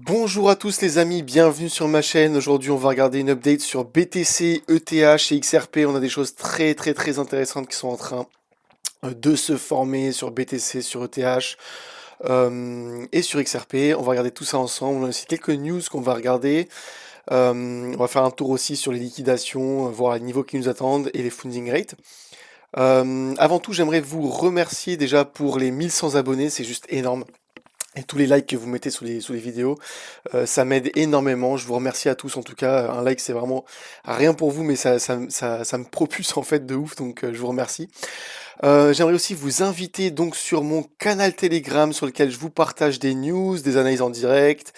Bonjour à tous les amis, bienvenue sur ma chaîne. Aujourd'hui on va regarder une update sur BTC, ETH et XRP. On a des choses très intéressantes qui sont en train de se former sur BTC, sur ETH et sur XRP. On va regarder tout ça ensemble. On a aussi quelques news qu'on va regarder. On va faire un tour aussi sur les liquidations, voir les niveaux qui nous attendent et les funding rates. Avant tout, j'aimerais vous remercier déjà pour les 1100 abonnés, c'est juste énorme. Et tous les likes que vous mettez sous les vidéos, ça m'aide énormément. Je vous remercie à tous. En tout cas, un like, c'est vraiment rien pour vous, mais ça me propulse en fait de ouf. Donc, je vous remercie. J'aimerais aussi vous inviter donc sur mon canal Telegram sur lequel je vous partage des news, des analyses en direct,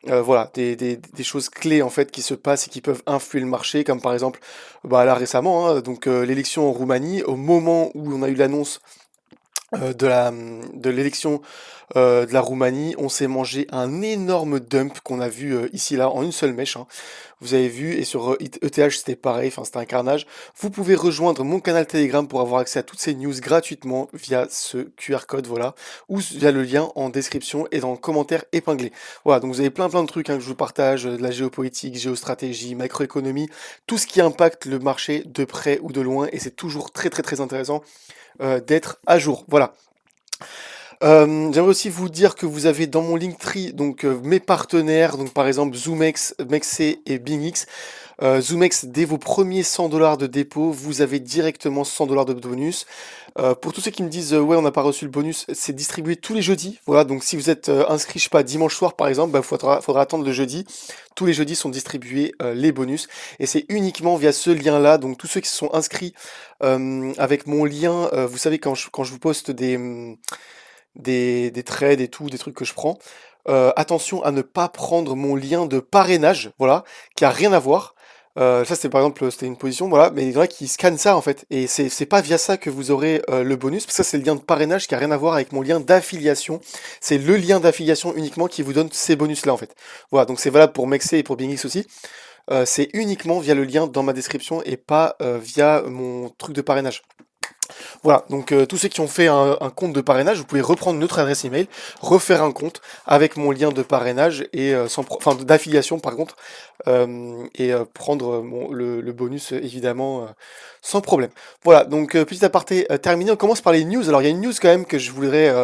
voilà, des choses clés en fait qui se passent et qui peuvent influer le marché, comme par exemple, bah là récemment, hein, donc l'élection en Roumanie, au moment où on a eu l'annonce de l'élection de la Roumanie, on s'est mangé un énorme dump qu'on a vu ici là en une seule mèche, hein. Vous avez vu, et sur ETH c'était pareil, enfin c'était un carnage. Vous pouvez rejoindre mon canal Telegram pour avoir accès à toutes ces news gratuitement via ce QR code, voilà, ou via le lien en description et dans le commentaire épinglé. Voilà, donc vous avez plein de trucs, hein, que je vous partage, de la géopolitique, géostratégie, macroéconomie, tout ce qui impacte le marché de près ou de loin, et c'est toujours très intéressant d'être à jour. Voilà. J'aimerais aussi vous dire que vous avez dans mon Linktree donc mes partenaires, donc par exemple ZoomX, Mexe et BingX. ZoomX, dès vos premiers 100 $ de dépôt, vous avez directement 100 $ de bonus. Pour tous ceux qui me disent ouais, on n'a pas reçu le bonus, c'est distribué tous les jeudis. Voilà, donc si vous êtes inscrit, je sais pas, dimanche soir par exemple, bah, faudra attendre le jeudi. Tous les jeudis sont distribués les bonus, et c'est uniquement via ce lien-là. Donc tous ceux qui se sont inscrits avec mon lien, vous savez quand je vous poste des trades et tout, des trucs que je prends. Attention à ne pas prendre mon lien de parrainage, voilà, qui a rien à voir. Ça c'était par exemple c'était une position, voilà, mais il y en a qui scannent ça en fait, et c'est pas via ça que vous aurez le bonus, parce que ça c'est le lien de parrainage qui a rien à voir avec mon lien d'affiliation. C'est le lien d'affiliation uniquement qui vous donne ces bonus là en fait. Voilà, donc c'est valable pour Mexe et pour BingX aussi. C'est uniquement via le lien dans ma description et pas via mon truc de parrainage. Voilà, donc tous ceux qui ont fait un compte de parrainage, vous pouvez reprendre notre adresse email, refaire un compte avec mon lien de parrainage et enfin d'affiliation par contre, et prendre le bonus évidemment sans problème. Voilà, donc petit aparté terminé. On commence par les news. Alors il y a une news quand même que je voudrais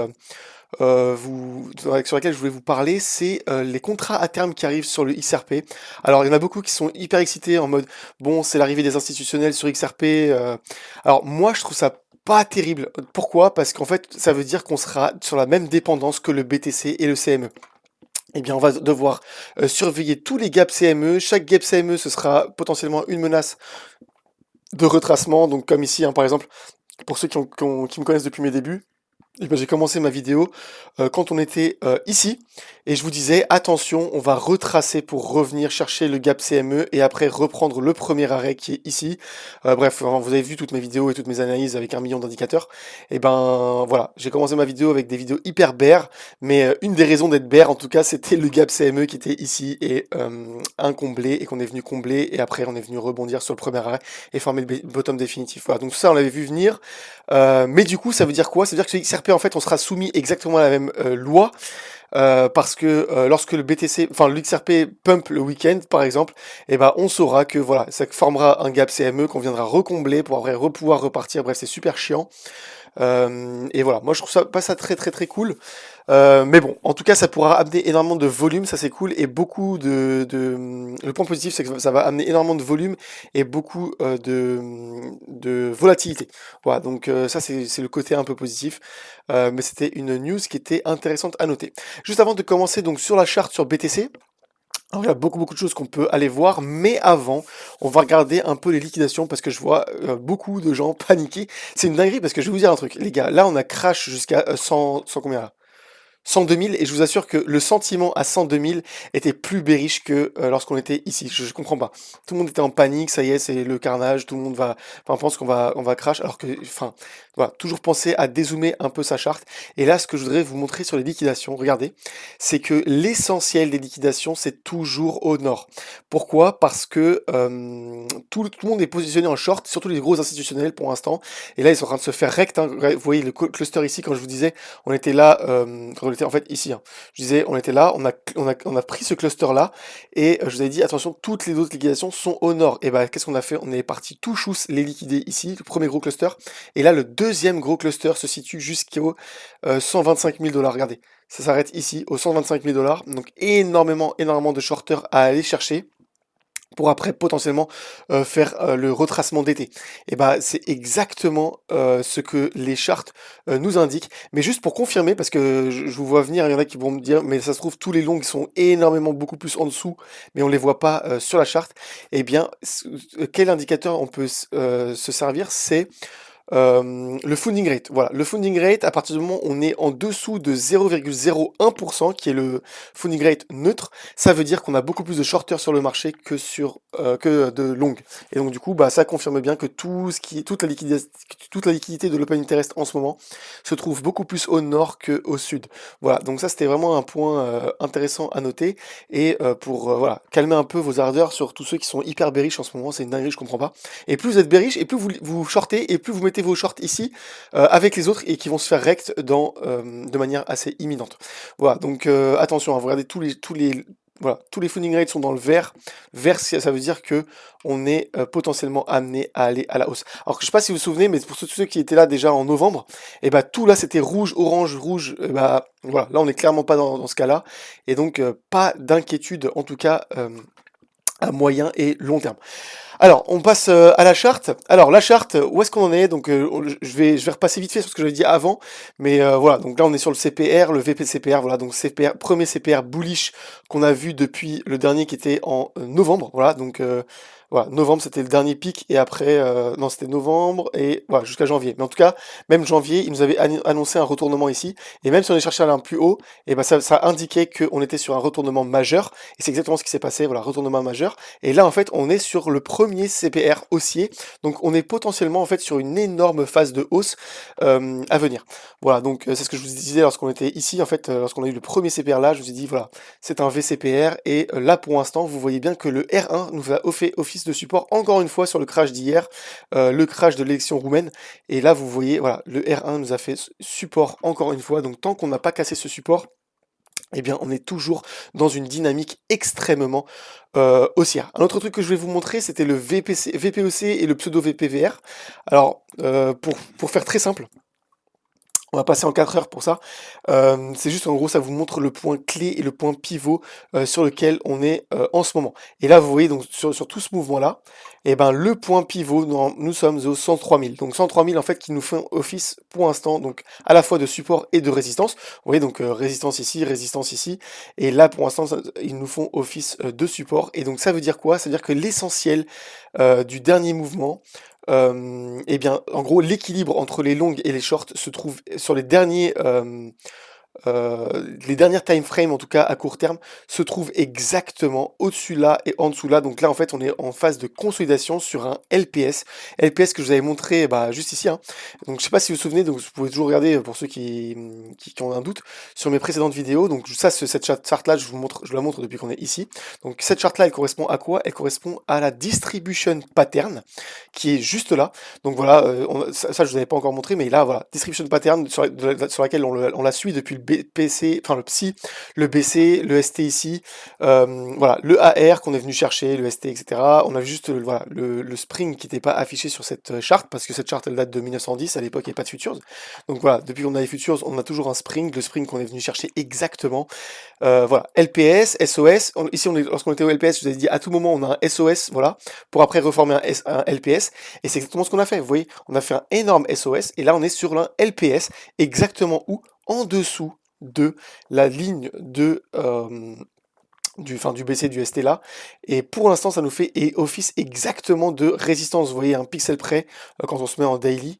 sur laquelle je voulais vous parler, c'est les contrats à terme qui arrivent sur le XRP. Alors il y en a beaucoup qui sont hyper excités en mode bon, c'est l'arrivée des institutionnels sur XRP. Alors moi je trouve ça pas terrible. Pourquoi? Parce qu'en fait ça veut dire qu'on sera sur la même dépendance que le BTC et le CME. Eh bien, on va devoir surveiller tous les gaps CME. Chaque gap CME, ce sera potentiellement une menace de retracement. Donc, comme ici, hein, par exemple, pour ceux qui me connaissent depuis mes débuts, eh ben, j'ai commencé ma vidéo quand on était ici, et je vous disais attention, on va retracer pour revenir chercher le gap CME et après reprendre le premier arrêt qui est ici. Bref, hein, vous avez vu toutes mes vidéos et toutes mes analyses avec 1 million d'indicateurs. Et ben voilà, j'ai commencé ma vidéo avec des vidéos hyper bear, mais une des raisons d'être bear en tout cas, c'était le gap CME qui était ici et incomblé, et qu'on est venu combler, et après on est venu rebondir sur le premier arrêt et former le bottom définitif. Voilà, donc ça on l'avait vu venir. Mais du coup, ça veut dire quoi? Ça veut dire que sur XRP, en fait, on sera soumis exactement à la même loi, parce que lorsque le BTC, enfin le XRP pump le week-end, par exemple, eh ben, on saura que voilà, ça formera un gap CME qu'on viendra recombler pour après pouvoir repartir. Bref, c'est super chiant. Et voilà, moi je trouve ça pas ça très cool. Mais bon, en tout cas, ça pourra amener énormément de volume, ça c'est cool, et beaucoup Le point positif, c'est que ça va amener énormément de volume et beaucoup de volatilité. Voilà, donc ça c'est le côté un peu positif. Mais c'était une news qui était intéressante à noter. Juste avant de commencer donc sur la charte sur BTC, alors, il y a beaucoup de choses qu'on peut aller voir, mais avant, on va regarder un peu les liquidations parce que je vois beaucoup de gens paniquer. C'est une dinguerie parce que je vais vous dire un truc, les gars. Là, on a crash jusqu'à 100 combien là? 102 000, et je vous assure que le sentiment à 102 000 était plus bearish que lorsqu'on était ici. Je comprends pas. Tout le monde était en panique, ça y est, c'est le carnage, tout le monde va, enfin, on pense qu'on va crash, alors que, enfin, voilà, toujours penser à dézoomer un peu sa charte. Et là, ce que je voudrais vous montrer sur les liquidations, regardez, c'est que l'essentiel des liquidations, c'est toujours au nord. Pourquoi? Parce que tout le monde est positionné en short, surtout les gros institutionnels pour l'instant. Et là, ils sont en train de se faire rect, hein. Vous voyez le cluster ici, quand je vous disais, on était là, quand était en fait ici, hein. Je disais, on était là, on a pris ce cluster-là, et je vous avais dit, attention, toutes les autres liquidations sont au nord. Et bah, qu'est-ce qu'on a fait? On est parti tout chousse les liquider ici, le premier gros cluster, et là, le deuxième gros cluster se situe jusqu'au 125 000 $. Regardez, ça s'arrête ici, aux 125 000 $. Donc, énormément de shorters à aller chercher pour après potentiellement faire le retracement d'été. Et bah c'est exactement ce que les charts nous indiquent. Mais juste pour confirmer, parce que je vous vois venir, il y en a qui vont me dire, mais ça se trouve tous les longs sont énormément beaucoup plus en dessous, mais on les voit pas sur la charte. Eh bien, quel indicateur on peut se servir? C'est le funding rate. Voilà, le funding rate, à partir du moment où on est en dessous de 0,01%, qui est le funding rate neutre, ça veut dire qu'on a beaucoup plus de shorters sur le marché que de longues. Et donc du coup, bah, ça confirme bien que toute la liquidité de l'open interest en ce moment se trouve beaucoup plus au nord qu'au sud. Voilà, donc ça c'était vraiment un point intéressant à noter, et pour voilà, calmer un peu vos ardeurs sur tous ceux qui sont hyper bearish en ce moment. C'est une dinguerie, je comprends pas. Et plus vous êtes bearish, et plus vous shortez, et plus vous mettez vos shorts ici avec les autres, et qui vont se faire rect de manière assez imminente. Voilà, donc attention, hein, vous regardez tous les funding rates sont dans le vert. Vert, ça veut dire que on est potentiellement amené à aller à la hausse. Alors que je sais pas si vous vous souvenez, mais pour tous ceux qui étaient là déjà en novembre, et bah tout là c'était rouge, orange, rouge. Et bah voilà, là on est clairement pas dans ce cas-là, et donc pas d'inquiétude en tout cas à moyen et long terme. Alors, on passe à la charte. Alors, la charte, où est-ce qu'on en est? Donc, je vais repasser vite fait sur ce que j'avais dit avant, mais voilà. Donc là, on est sur le CPR, le VP-CPR. Voilà, donc CPR, premier CPR bullish qu'on a vu depuis le dernier qui était en novembre. Voilà, donc voilà, novembre c'était le dernier pic, et après, non, c'était novembre et voilà jusqu'à janvier. Mais en tout cas, même janvier, il nous avait annoncé un retournement ici, et même si on est cherché à aller un plus haut, et ben ça indiquait qu'on était sur un retournement majeur, et c'est exactement ce qui s'est passé. Voilà, retournement majeur. Et là, en fait, on est sur le premier CPR haussier, donc on est potentiellement en fait sur une énorme phase de hausse à venir. Voilà, donc c'est ce que je vous disais lorsqu'on était ici, en fait, lorsqu'on a eu le premier CPR là, je vous ai dit voilà, c'est un VCPR, et là pour l'instant, vous voyez bien que le R1 nous a fait office de support encore une fois sur le crash d'hier, le crash de l'élection roumaine, et là vous voyez, voilà, le R1 nous a fait support encore une fois, donc tant qu'on n'a pas cassé ce support, eh bien, on est toujours dans une dynamique extrêmement haussière. Un autre truc que je vais vous montrer, c'était le VPEC et le pseudo VPVR. Alors, pour faire très simple, on va passer en 4 heures pour ça. C'est juste, en gros, ça vous montre le point clé et le point pivot sur lequel on est en ce moment. Et là, vous voyez, donc sur tout ce mouvement-là, et ben le point pivot, nous sommes aux 103 000. Donc 103 000 en fait qui nous font office pour l'instant, donc à la fois de support et de résistance. Vous voyez, donc résistance ici, et là pour l'instant ils nous font office de support. Et donc ça veut dire quoi? Ça veut dire que l'essentiel du dernier mouvement, eh bien, en gros, l'équilibre entre les longues et les shorts se trouve sur les dernières time frames, en tout cas à court terme, se trouvent exactement au-dessus là et en dessous là. Donc là, en fait, on est en phase de consolidation sur un LPS. LPS que je vous avais montré bah, juste ici, hein. Donc je sais pas si vous vous souvenez, donc vous pouvez toujours regarder pour ceux qui ont un doute sur mes précédentes vidéos. Donc ça, cette chart là, je la montre depuis qu'on est ici. Donc cette chart là, elle correspond à quoi? Elle correspond à la distribution pattern qui est juste là. Donc voilà, ça je vous avais pas encore montré, mais là voilà, distribution pattern sur laquelle on la suit depuis le PC, enfin le PSI, le BC, le ST ici, voilà, le AR qu'on est venu chercher, le ST, etc. On a juste voilà, le spring qui n'était pas affiché sur cette charte, parce que cette charte elle date de 1910, à l'époque il n'y avait pas de futures. Donc voilà, depuis qu'on a les futures, on a toujours un spring, le spring qu'on est venu chercher exactement. Voilà, LPS, SOS, ici lorsqu'on était au LPS, je vous avais dit à tout moment on a un SOS, voilà, pour après reformer un LPS, et c'est exactement ce qu'on a fait. Vous voyez, on a fait un énorme SOS, et là on est sur un LPS, exactement où? En dessous de la ligne du BC du ST là, et pour l'instant ça nous fait office exactement de résistance. Vous voyez, un pixel près quand on se met en daily.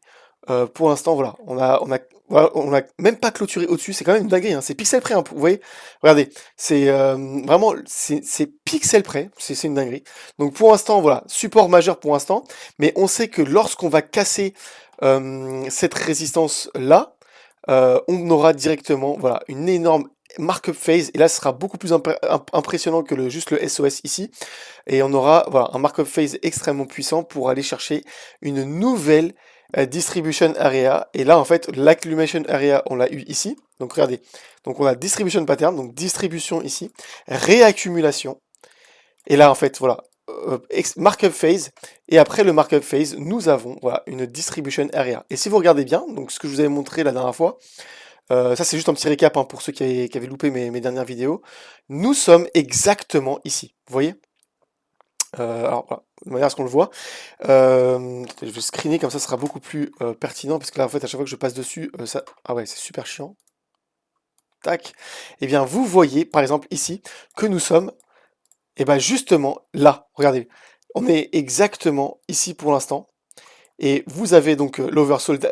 Pour l'instant, voilà, on a même pas clôturé au-dessus, c'est quand même une dinguerie, hein, c'est pixel près, hein, vous voyez, regardez, c'est vraiment, c'est pixel près, c'est une dinguerie. Donc pour l'instant, voilà, support majeur pour l'instant, mais on sait que lorsqu'on va casser cette résistance-là, on aura directement, voilà, une énorme markup phase, et là ce sera beaucoup plus impressionnant que juste le SOS ici, et on aura voilà, un markup phase extrêmement puissant pour aller chercher une nouvelle distribution area, et là en fait l'accumulation area on l'a eu ici, donc regardez, donc on a distribution pattern, donc distribution ici, réaccumulation, et là en fait voilà, markup phase, et après le markup phase nous avons voilà une distribution area, et si vous regardez bien, donc ce que je vous avais montré la dernière fois, ça c'est juste un petit récap hein, pour ceux qui avaient loupé mes dernières vidéos, nous sommes exactement ici, vous voyez. Alors voilà, de manière à ce qu'on le voit. Je vais screener comme ça sera beaucoup plus pertinent parce que là en fait à chaque fois que je passe dessus, ça. Ah ouais, c'est super chiant. Tac. Et bien vous voyez par exemple ici que nous sommes et ben justement là, regardez, on est exactement ici pour l'instant. Et vous avez donc l'oversold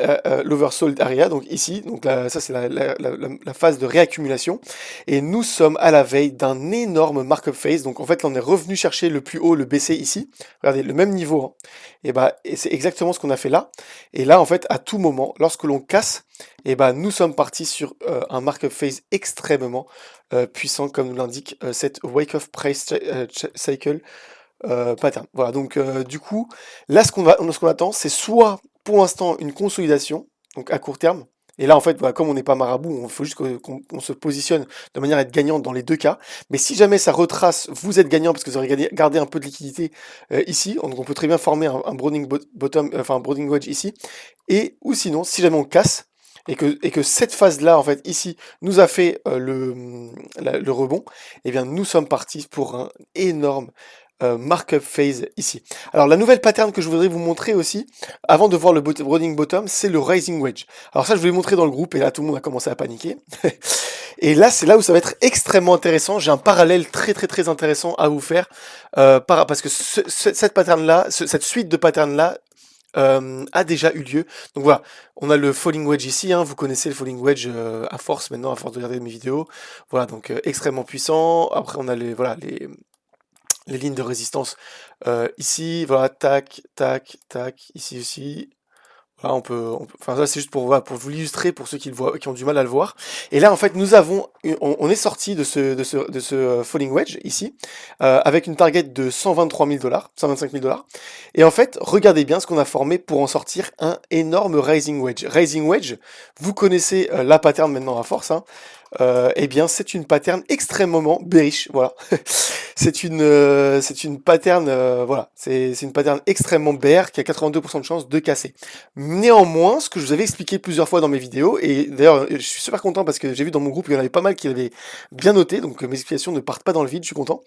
area, donc ici, donc là, ça c'est la phase de réaccumulation, et nous sommes à la veille d'un énorme markup phase, donc en fait là on est revenu chercher le plus haut, le BC ici, regardez, le même niveau, hein. Et c'est exactement ce qu'on a fait là, et là en fait à tout moment, lorsque l'on casse, et ben nous sommes partis sur un markup phase extrêmement puissant, comme nous l'indique cette wake of price cycle, pattern. Voilà, donc du coup, là ce qu'on attend, c'est soit pour l'instant une consolidation, donc à court terme, et là en fait, voilà, comme on n'est pas marabout, il faut juste qu'on se positionne de manière à être gagnant dans les deux cas, mais si jamais ça retrace, vous êtes gagnant parce que vous aurez gardé un peu de liquidité ici, donc on peut très bien former un Browning bottom, enfin un Browning wedge ici, et ou sinon, si jamais on casse, et que cette phase-là, en fait, ici, nous a fait le rebond, eh bien, nous sommes partis pour un énorme markup phase ici. Alors la nouvelle pattern que je voudrais vous montrer aussi, avant de voir le running bottom, c'est le rising wedge. Alors ça je vais vous montrer dans le groupe et là tout le monde a commencé à paniquer. Et là c'est là où ça va être extrêmement intéressant. J'ai un parallèle très intéressant à vous faire parce que cette pattern là, cette suite de patterns là a déjà eu lieu. Donc voilà, on a le falling wedge ici, hein, vous connaissez le falling wedge à force maintenant, à force de regarder mes vidéos. Voilà, donc extrêmement puissant. Après on a les lignes de résistance ici, voilà, tac, tac, tac, ici aussi. Voilà, enfin ça c'est juste pour, voilà, pour vous l'illustrer pour ceux qui le voient, qui ont du mal à le voir. Et là en fait nous avons, on est sorti de ce falling wedge ici, avec une target de 123 000 $, 125 000 $. Et en fait, regardez bien ce qu'on a formé pour en sortir un énorme rising wedge. Rising wedge, vous connaissez la pattern maintenant à force, hein. Eh bien c'est une pattern extrêmement bearish, voilà. C'est une pattern, voilà, c'est une pattern extrêmement bear qui a 82% de chances de casser. Néanmoins, ce que je vous avais expliqué plusieurs fois dans mes vidéos, et d'ailleurs je suis super content parce que j'ai vu dans mon groupe qu'il y en avait pas mal qui l'avaient bien noté, donc mes explications ne partent pas dans le vide, je suis content.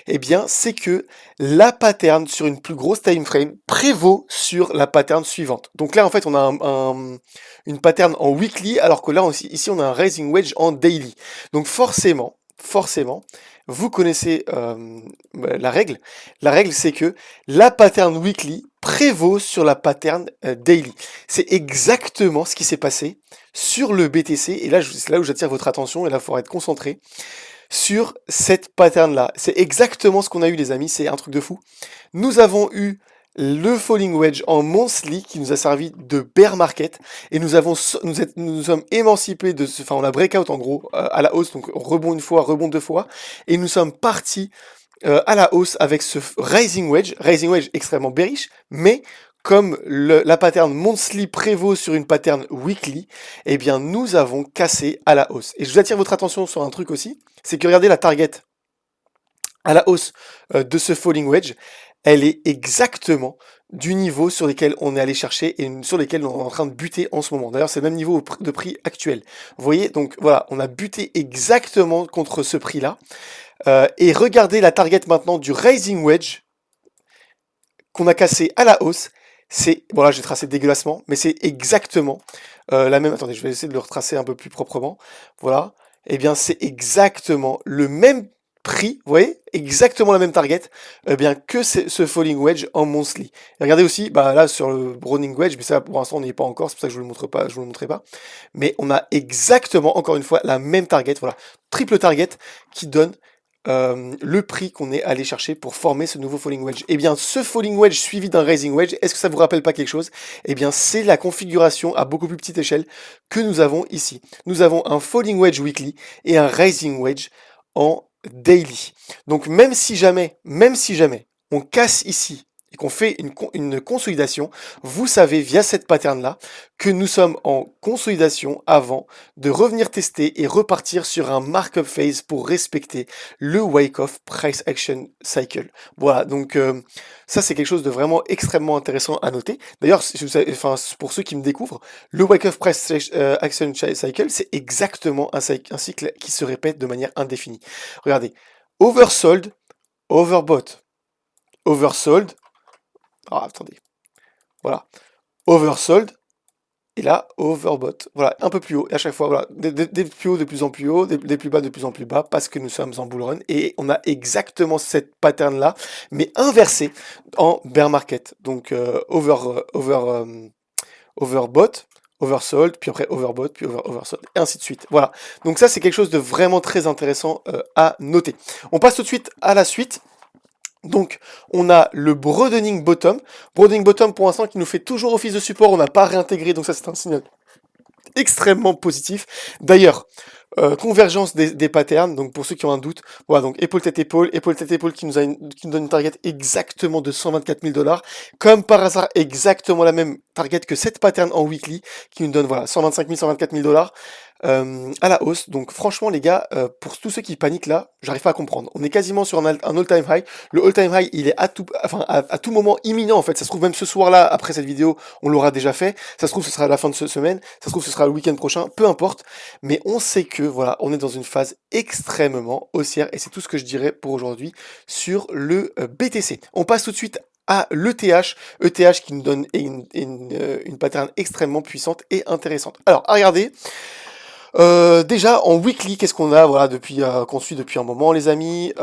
Eh bien, c'est que la pattern sur une plus grosse time frame prévaut sur la pattern suivante. Donc là, en fait, on a une pattern en weekly, alors que là, ici, on a un rising wedge en daily. Donc forcément, vous connaissez la règle. La règle, c'est que la pattern weekly prévaut sur la pattern daily. C'est exactement ce qui s'est passé sur le BTC. Et là, c'est là où j'attire votre attention. Et là, il faudra être concentré sur cette pattern-là. C'est exactement ce qu'on a eu, les amis. C'est un truc de fou. Nous avons eu le falling wedge en monthly qui nous a servi de bear market et nous sommes émancipés de ce, enfin on a breakout en gros à la hausse, donc rebond une fois, rebond deux fois, et nous sommes partis à la hausse avec ce rising wedge extrêmement bearish, mais comme la pattern monthly prévaut sur une pattern weekly, eh bien nous avons cassé à la hausse. Et je vous attire votre attention sur un truc aussi, c'est que regardez la target à la hausse de ce falling wedge, elle est exactement du niveau sur lequel on est allé chercher et sur lesquels on est en train de buter en ce moment. D'ailleurs, c'est le même niveau de prix actuel. Vous voyez, donc voilà, on a buté exactement contre ce prix-là. Et regardez la target maintenant du rising wedge qu'on a cassé à la hausse. C'est, bon là j'ai tracé dégueulassement, mais c'est exactement la même. Attendez, je vais essayer de le retracer un peu plus proprement. Voilà. Eh bien, c'est exactement le même prix, vous voyez, exactement la même target, eh bien que ce falling wedge en monthly. Et regardez aussi, bah là sur le Browning wedge, mais ça pour l'instant on n'y est pas encore, c'est pour ça que je vous le montre pas, je vous le montrerai pas. Mais on a exactement, encore une fois, la même target, voilà, triple target qui donne le prix qu'on est allé chercher pour former ce nouveau falling wedge. Et bien ce falling wedge suivi d'un rising wedge, est-ce que ça vous rappelle pas quelque chose? Eh bien c'est la configuration à beaucoup plus petite échelle que nous avons ici. Nous avons un falling wedge weekly et un rising wedge en daily. Donc même si jamais on casse ici et qu'on fait une consolidation, vous savez via cette pattern-là que nous sommes en consolidation avant de revenir tester et repartir sur un markup phase pour respecter le Wyckoff Price Action Cycle. Voilà, donc ça c'est quelque chose de vraiment extrêmement intéressant à noter. D'ailleurs, enfin, pour ceux qui me découvrent, le Wyckoff Price Action Cycle, c'est exactement un cycle qui se répète de manière indéfinie. Regardez, oversold, overbought, oversold, ah, attendez, voilà, oversold, et là, overbought, voilà, un peu plus haut, et à chaque fois, voilà, des plus hauts de plus en plus haut, des plus bas de plus en plus bas, parce que nous sommes en bull run, et on a exactement cette pattern-là, mais inversée en bear market, donc overbought, oversold, puis après overbought, puis oversold, et ainsi de suite. Voilà, donc ça c'est quelque chose de vraiment très intéressant à noter. On passe tout de suite à la suite. Donc, on a le broadening bottom. Broadening bottom, pour l'instant, qui nous fait toujours office de support. On n'a pas réintégré, donc ça, c'est un signal extrêmement positif. D'ailleurs, convergence des patterns, donc pour ceux qui ont un doute, voilà, donc épaule tête épaule qui nous donne une target exactement de 124 000 $. Comme par hasard, exactement la même target que cette pattern en weekly, qui nous donne, voilà, 125 000, 124 000 $. À la hausse. Donc franchement les gars, pour tous ceux qui paniquent là, j'arrive pas à comprendre. On est quasiment sur un all-time high. Le all-time high, il est à tout moment imminent en fait. Ça se trouve même ce soir-là, après cette vidéo, on l'aura déjà fait. Ça se trouve ce sera à la fin de cette semaine. Ça se trouve ce sera le week-end prochain. Peu importe. Mais on sait que voilà, on est dans une phase extrêmement haussière et c'est tout ce que je dirais pour aujourd'hui sur le BTC. On passe tout de suite à l'ETH qui nous donne une pattern extrêmement puissante et intéressante. Alors, à regarder. Déjà en weekly, qu'est-ce qu'on a voilà depuis qu'on suit depuis un moment les amis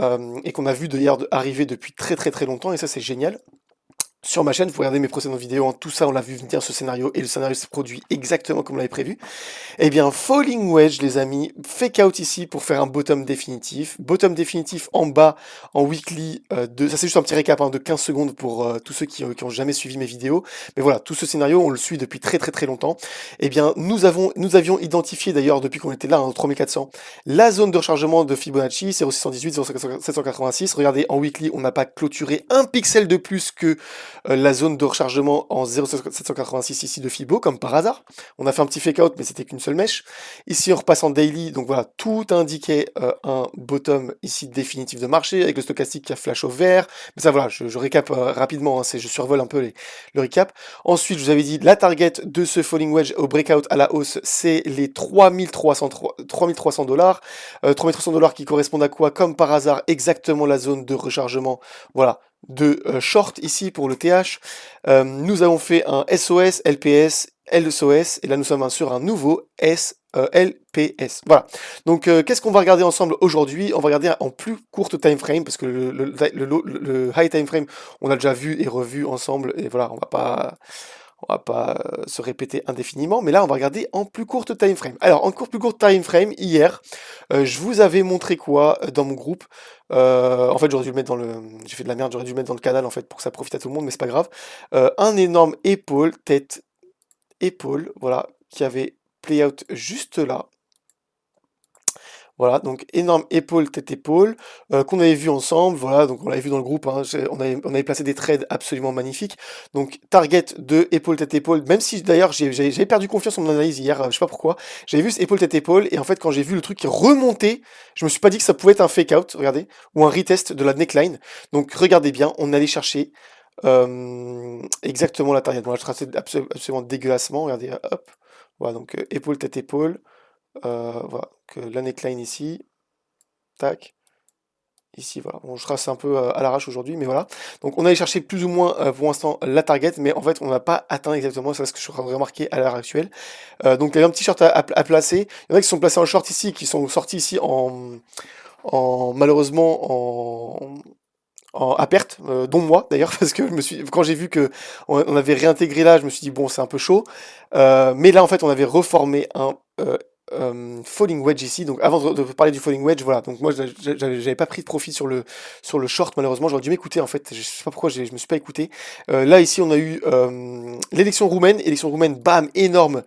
et qu'on a vu d'ailleurs arriver depuis très très très longtemps et ça c'est génial. Sur ma chaîne, vous regardez mes précédentes vidéos, hein, tout ça on l'a vu venir ce scénario et le scénario s'est produit exactement comme on l'avait prévu. Eh bien, falling wedge, les amis, fake out ici pour faire un bottom définitif. Bottom définitif en bas, en weekly, ça c'est juste un petit récap hein, de 15 secondes pour tous ceux qui ont jamais suivi mes vidéos. Mais voilà, tout ce scénario, on le suit depuis très très très longtemps. Eh bien, nous avions identifié d'ailleurs, depuis qu'on était là, en 3400, la zone de rechargement de Fibonacci, 0,618, 0,786. Regardez, en weekly, on n'a pas clôturé un pixel de plus que la zone de rechargement en 0,786 ici de Fibo, comme par hasard. On a fait un petit fake out, mais c'était qu'une seule mèche. Ici, on repasse en daily, donc voilà, tout indiquait un bottom ici définitif de marché, avec le stochastique qui a flash au vert. Mais ça, voilà, je récap rapidement, hein, je survole un peu le recap. Ensuite, je vous avais dit, la target de ce falling wedge au breakout à la hausse, c'est les 3300 $. 3300 $, qui correspondent à quoi? Comme par hasard, exactement la zone de rechargement, voilà, de short ici pour le TH. Nous avons fait un SOS, LPS, LSOS, et là nous sommes sur un nouveau LPS. Voilà. Donc qu'est-ce qu'on va regarder ensemble aujourd'hui? On va regarder en plus courte time frame, parce que le high time frame, on a déjà vu et revu ensemble, et voilà, on va pas se répéter indéfiniment, mais là on va regarder en plus courte time frame. Alors en plus courte time frame, hier, je vous avais montré quoi dans mon groupe. En fait j'aurais dû le mettre dans le... J'ai fait de la merde, j'aurais dû le mettre dans le canal en fait pour que ça profite à tout le monde, mais c'est pas grave. Un énorme épaule, tête, épaule, voilà, qui avait play out juste là. Voilà, donc énorme épaule, tête, épaule, qu'on avait vu ensemble, voilà, donc on l'avait vu dans le groupe, hein, on avait placé des trades absolument magnifiques. Donc target de épaule, tête, épaule, même si d'ailleurs j'avais perdu confiance en mon analyse hier, je sais pas pourquoi, j'avais vu ce épaule, tête, épaule, et en fait quand j'ai vu le truc remonter, je me suis pas dit que ça pouvait être un fake out, regardez, ou un retest de la neckline. Donc regardez bien, on allait chercher exactement la target. Bon, là, je traçais absolument dégueulassement, regardez, hop, voilà, donc épaule, tête, épaule. Voilà, que la neckline ici, tac, ici, voilà. Bon, je trace un peu à l'arrache aujourd'hui, mais voilà. Donc on allait chercher plus ou moins pour l'instant la target, mais en fait on n'a pas atteint exactement, c'est ce que je suis en train de remarquer à l'heure actuelle. Donc il y a un petit short à placer. Il y en a qui sont placés en short ici, qui sont sortis ici malheureusement à perte, dont moi d'ailleurs, parce que quand j'ai vu que on avait réintégré là, je me suis dit bon c'est un peu chaud. Mais là en fait on avait reformé un falling wedge ici. Donc avant de parler du falling wedge, voilà. Donc moi j'avais pas pris de profit sur le short malheureusement. J'aurais dû m'écouter en fait. Je sais pas pourquoi je me suis pas écouté. Là ici on a eu l'élection roumaine. Élection roumaine, bam, énorme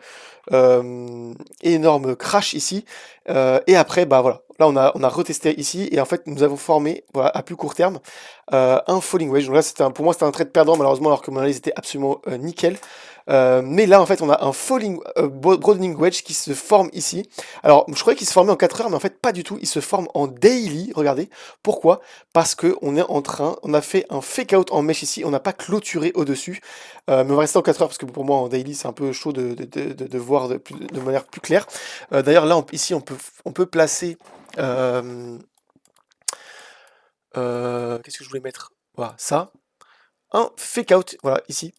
crash ici. Et après bah voilà. Là on a retesté ici et en fait nous avons formé voilà à plus court terme un falling wedge. Donc là pour moi c'était un trade perdant malheureusement alors que mon analyse était absolument nickel. Mais là, en fait, on a un falling broadening wedge qui se forme ici. Alors, je croyais qu'il se formait en 4 heures, mais en fait, pas du tout. Il se forme en daily. Regardez. Pourquoi? Parce que on a fait un fake out en mèche ici. On n'a pas clôturé au-dessus. Mais on va rester en 4 heures parce que pour moi, en daily, c'est un peu chaud de voir de manière plus claire. D'ailleurs, là, ici, on peut placer. euh, Qu'est-ce que je voulais mettre? Voilà, ça. Un fake out. Voilà, ici.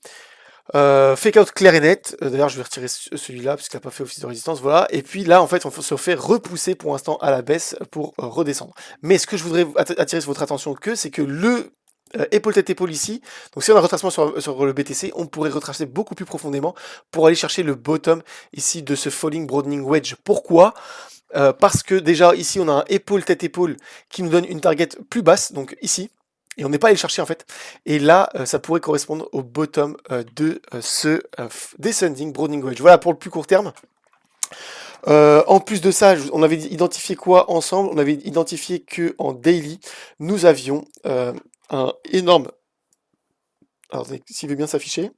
Fake out clair et net. D'ailleurs, je vais retirer celui-là parce qu'il n'a pas fait office de résistance. Voilà. Et puis là, en fait, on se fait repousser pour l'instant à la baisse pour redescendre. Mais ce que je voudrais attirer votre attention c'est que le épaule tête épaule ici. Donc, si on a un retracement sur le BTC, on pourrait retracer beaucoup plus profondément pour aller chercher le bottom ici de ce falling broadening wedge. Pourquoi? Parce que déjà ici, on a un épaule tête épaule qui nous donne une target plus basse. Donc ici. Et on n'est pas allé le chercher en fait. Et là, ça pourrait correspondre au bottom de ce descending broadening wedge. Voilà pour le plus court terme. En plus de ça, on avait identifié quoi ensemble? On avait identifié que en daily, nous avions un énorme. Alors, s'il veut bien s'afficher.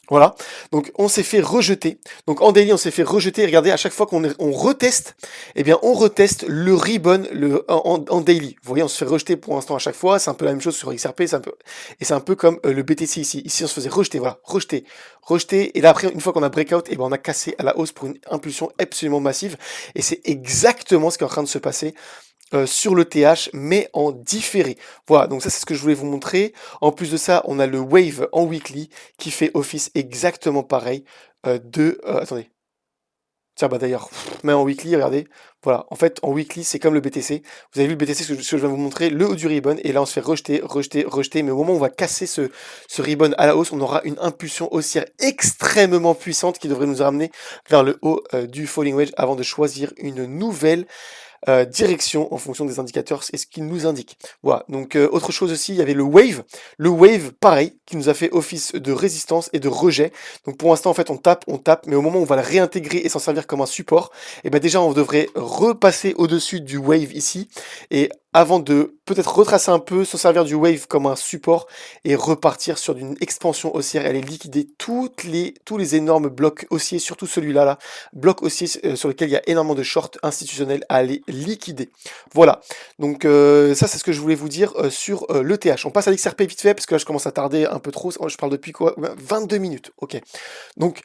Voilà, donc on s'est fait rejeter. Donc en daily, on s'est fait rejeter. Regardez, à chaque fois on reteste, eh bien on reteste le ribbon en daily. Vous voyez, on se fait rejeter pour l'instant à chaque fois. C'est un peu la même chose sur XRP, et c'est un peu comme le BTC ici. Ici, on se faisait rejeter, voilà, rejeter. Et là après, une fois qu'on a breakout, eh ben on a cassé à la hausse pour une impulsion absolument massive. Et c'est exactement ce qui est en train de se passer sur le TH, mais en différé. Voilà, donc ça c'est ce que je voulais vous montrer. En plus de ça, on a le wave en weekly qui fait office exactement pareil attendez. Tiens, bah d'ailleurs, mais en weekly, regardez. Voilà, en fait, en weekly, c'est comme le BTC. Vous avez vu le BTC, ce que je vais vous montrer, le haut du ribbon, et là on se fait rejeter, mais au moment où on va casser ce ribbon à la hausse, on aura une impulsion haussière extrêmement puissante qui devrait nous ramener vers le haut du falling wedge avant de choisir une nouvelle direction en fonction des indicateurs et ce qu'ils nous indiquent. Voilà, donc autre chose aussi, il y avait le wave pareil, qui nous a fait office de résistance et de rejet. Donc pour l'instant en fait on tape, mais au moment où on va le réintégrer et s'en servir comme un support, et ben déjà on devrait repasser au-dessus du wave ici, et avant de peut-être retracer un peu, s'en servir du wave comme un support et repartir sur une expansion haussière et aller liquider tous les énormes blocs haussiers, surtout celui-là, bloc haussier sur lequel il y a énormément de shorts institutionnels à aller liquider. Voilà, donc ça c'est ce que je voulais vous dire sur l'ETH. On passe à l'XRP vite fait parce que là je commence à tarder un peu trop. Je parle depuis quoi? 22 minutes, ok. Donc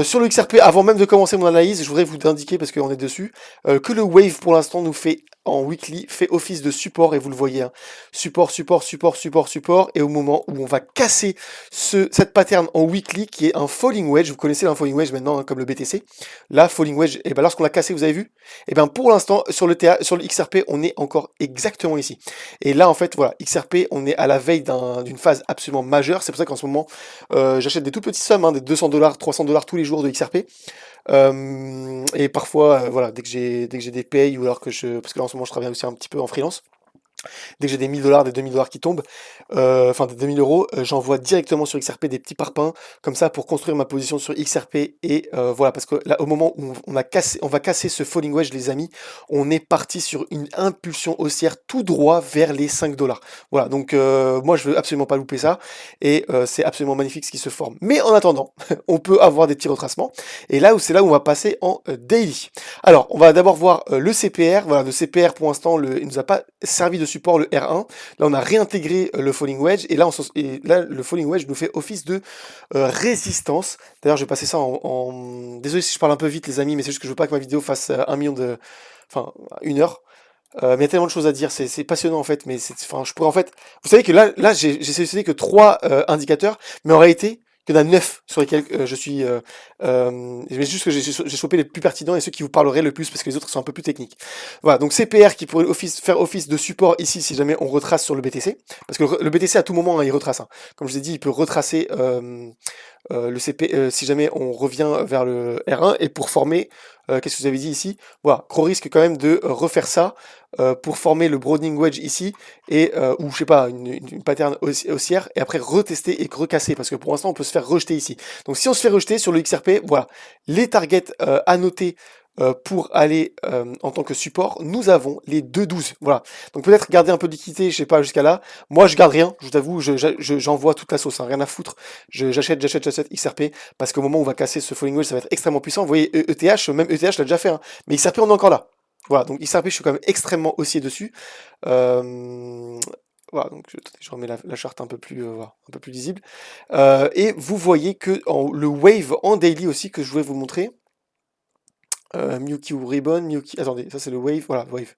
sur le XRP, avant même de commencer mon analyse, je voudrais vous indiquer, parce qu'on est dessus, que le wave pour l'instant nous fait en weekly, fait office de support, et vous le voyez, hein, support, et au moment où on va casser cette pattern en weekly, qui est un falling wedge, vous connaissez un falling wedge maintenant, hein, comme le BTC, là, falling wedge, et ben lorsqu'on l'a cassé, vous avez vu, et ben pour l'instant, sur le XRP, on est encore exactement ici, et là, en fait, voilà, XRP, on est à la veille d'une phase absolument majeure, c'est pour ça qu'en ce moment, j'achète des toutes petites sommes, hein, des $200, $300 tous les jours de XRP, et parfois, voilà, dès que j'ai des payes, ou alors parce que là en ce moment je travaille aussi un petit peu en freelance, dès que j'ai des 1000 $, des 2000 $ qui tombent, enfin des 2000 euros, j'envoie directement sur XRP des petits parpaings, comme ça pour construire ma position sur XRP, et voilà, parce que là au moment où on va casser ce falling wedge les amis, on est parti sur une impulsion haussière tout droit vers les 5 $. Voilà, donc moi je veux absolument pas louper ça, et c'est absolument magnifique ce qui se forme. Mais en attendant, on peut avoir des petits retracements, et c'est là où on va passer en daily. Alors, on va d'abord voir le CPR. Voilà, le CPR pour l'instant, il nous a pas servi de support, le R1. Là, on a réintégré le falling wedge, et là, le falling wedge nous fait office de résistance. D'ailleurs, je vais passer ça Désolé si je parle un peu vite, les amis, mais c'est juste que je veux pas que ma vidéo fasse 1 million de... Enfin, 1 heure. Mais il y a tellement de choses à dire, c'est passionnant en fait, mais enfin, je pourrais en fait... Vous savez que là j'ai sélectionné que 3 indicateurs, mais en réalité, qu'il y en a 9 sur lesquels je suis. Mais juste que j'ai chopé les plus pertinents et ceux qui vous parleraient le plus parce que les autres sont un peu plus techniques. Voilà, donc CPR qui pourrait faire office de support ici si jamais on retrace sur le BTC. Parce que le BTC à tout moment, hein, il retrace. Hein. Comme je vous ai dit, il peut retracer le CP si jamais on revient vers le R1 et pour former, qu'est-ce que vous avez dit ici? Voilà, gros risque quand même de refaire ça pour former le broadening wedge ici et ou je sais pas une pattern haussière et après retester et recasser parce que pour l'instant on peut se faire rejeter ici. Donc si on se fait rejeter sur le XRP, voilà, les targets à noter pour aller en tant que support, nous avons les 2,12. Voilà. Donc peut-être garder un peu de liquidité, je sais pas, jusqu'à là. Moi, je garde rien, je t'avoue, j'envoie toute la sauce, hein, rien à foutre. J'achète XRP parce qu'au moment où on va casser ce falling wedge, ça va être extrêmement puissant. Vous voyez, ETH, même ETH l'a déjà fait, hein. Mais XRP, on est encore là. Voilà, donc XRP, je suis quand même extrêmement haussier dessus. Voilà, donc je remets la charte un peu plus, voilà, un peu plus lisible. Et vous voyez que le wave en daily aussi que je voulais vous montrer. Miyuki ou Ribbon, Miyuki. Attendez, ça c'est le wave. Voilà, wave.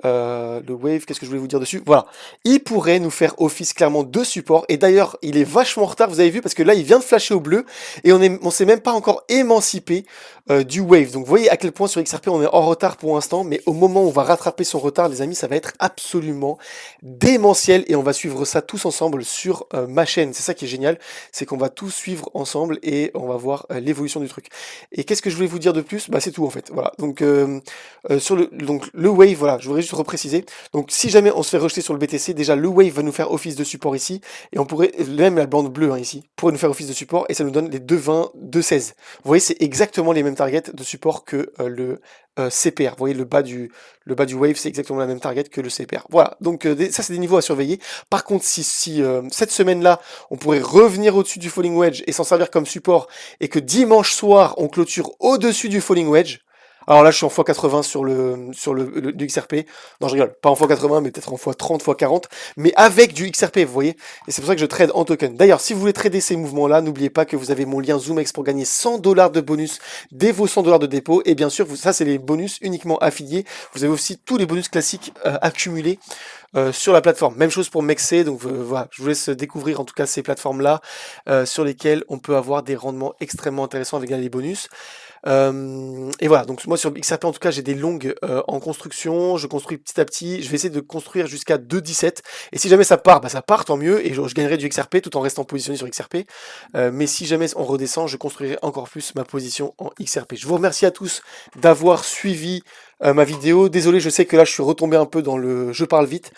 Le wave, qu'est-ce que je voulais vous dire dessus? Voilà. Il pourrait nous faire office clairement de support. Et d'ailleurs, il est vachement en retard, vous avez vu, parce que là, il vient de flasher au bleu. Et on s'est même pas encore émancipé du wave. Donc, vous voyez à quel point sur XRP, on est en retard pour l'instant. Mais au moment où on va rattraper son retard, les amis, ça va être absolument démentiel. Et on va suivre ça tous ensemble sur ma chaîne. C'est ça qui est génial. C'est qu'on va tous suivre ensemble et on va voir l'évolution du truc. Et qu'est-ce que je voulais vous dire de plus? Bah, c'est tout en fait. Voilà. Donc, sur le wave, voilà, je voudrais juste repréciser. Donc si jamais on se fait rejeter sur le BTC, déjà le wave va nous faire office de support ici, et on pourrait, même la bande bleue hein, ici, pourrait nous faire office de support, et ça nous donne les 2,20, 2,16. Vous voyez, c'est exactement les mêmes targets de support que le CPR. Vous voyez, le bas du wave, c'est exactement la même target que le CPR. Voilà, donc ça c'est des niveaux à surveiller. Par contre, si cette semaine-là, on pourrait revenir au-dessus du falling wedge et s'en servir comme support, et que dimanche soir, on clôture au-dessus du falling wedge, alors là, je suis en x80 sur du XRP. Non, je rigole. Pas en x80, mais peut-être en x30, x40. Mais avec du XRP, vous voyez. Et c'est pour ça que je trade en token. D'ailleurs, si vous voulez trader ces mouvements-là, n'oubliez pas que vous avez mon lien ZoomX pour gagner 100 $ de bonus dès vos 100 $ de dépôt. Et bien sûr, ça, c'est les bonus uniquement affiliés. Vous avez aussi tous les bonus classiques accumulés sur la plateforme. Même chose pour Mexé. Donc voilà, je vous laisse découvrir en tout cas ces plateformes-là sur lesquelles on peut avoir des rendements extrêmement intéressants avec les bonus. Et voilà, donc moi sur XRP en tout cas j'ai des longues en construction, je construis petit à petit, je vais essayer de construire jusqu'à 2,17 et si jamais ça part, bah ça part tant mieux et je gagnerai du XRP tout en restant positionné sur XRP, mais si jamais on redescend, je construirai encore plus ma position en XRP. Je vous remercie à tous d'avoir suivi ma vidéo, désolé je sais que là je suis retombé un peu dans le je parle vite,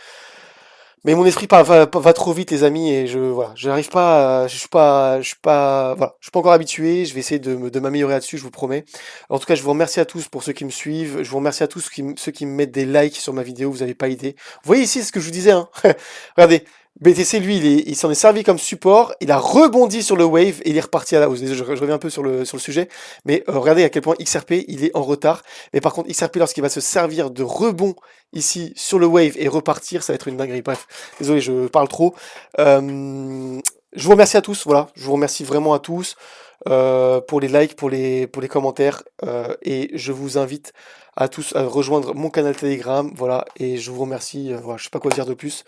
mais mon esprit va trop vite, les amis, et voilà, j'arrive pas, je suis pas, voilà, je suis pas encore habitué. Je vais essayer de m'améliorer là-dessus, je vous promets. En tout cas, je vous remercie à tous pour ceux qui me suivent. Je vous remercie à tous ceux qui me mettent des likes sur ma vidéo. Vous avez pas idée. Vous voyez ici ce que je vous disais, hein. Regardez, BTC, lui, il s'en est servi comme support. Il a rebondi sur le wave et il est reparti à la hausse. Désolé, je reviens un peu sur le sujet, mais regardez à quel point XRP il est en retard. Mais par contre, XRP lorsqu'il va se servir de rebond ici sur le wave et repartir, ça va être une dinguerie. Bref, désolé, je parle trop. Je vous remercie à tous, voilà, je vous remercie vraiment à tous pour les likes, pour les commentaires, et je vous invite à tous à rejoindre mon canal Telegram, voilà, et je vous remercie, voilà, je sais pas quoi dire de plus.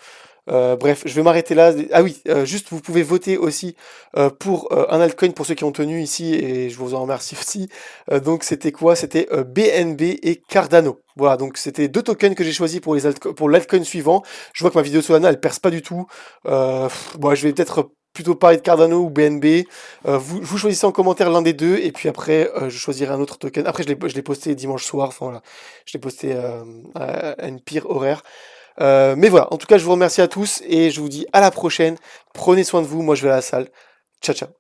Bref, je vais m'arrêter là. Ah oui, juste vous pouvez voter aussi pour un altcoin pour ceux qui ont tenu ici et je vous en remercie aussi. Donc c'était quoi? C'était BNB et Cardano. Voilà, donc c'était deux tokens que j'ai choisis pour pour l'altcoin suivant. Je vois que ma vidéo Solana elle perce pas du tout. Bon, je vais peut-être plutôt parler de Cardano ou BNB. Vous choisissez en commentaire l'un des deux et puis après je choisirai un autre token. Après je l'ai posté dimanche soir. Enfin voilà, je l'ai posté à une pire horaire. Mais voilà, en tout cas, je vous remercie à tous et je vous dis à la prochaine. Prenez soin de vous, moi je vais à la salle. Ciao, ciao.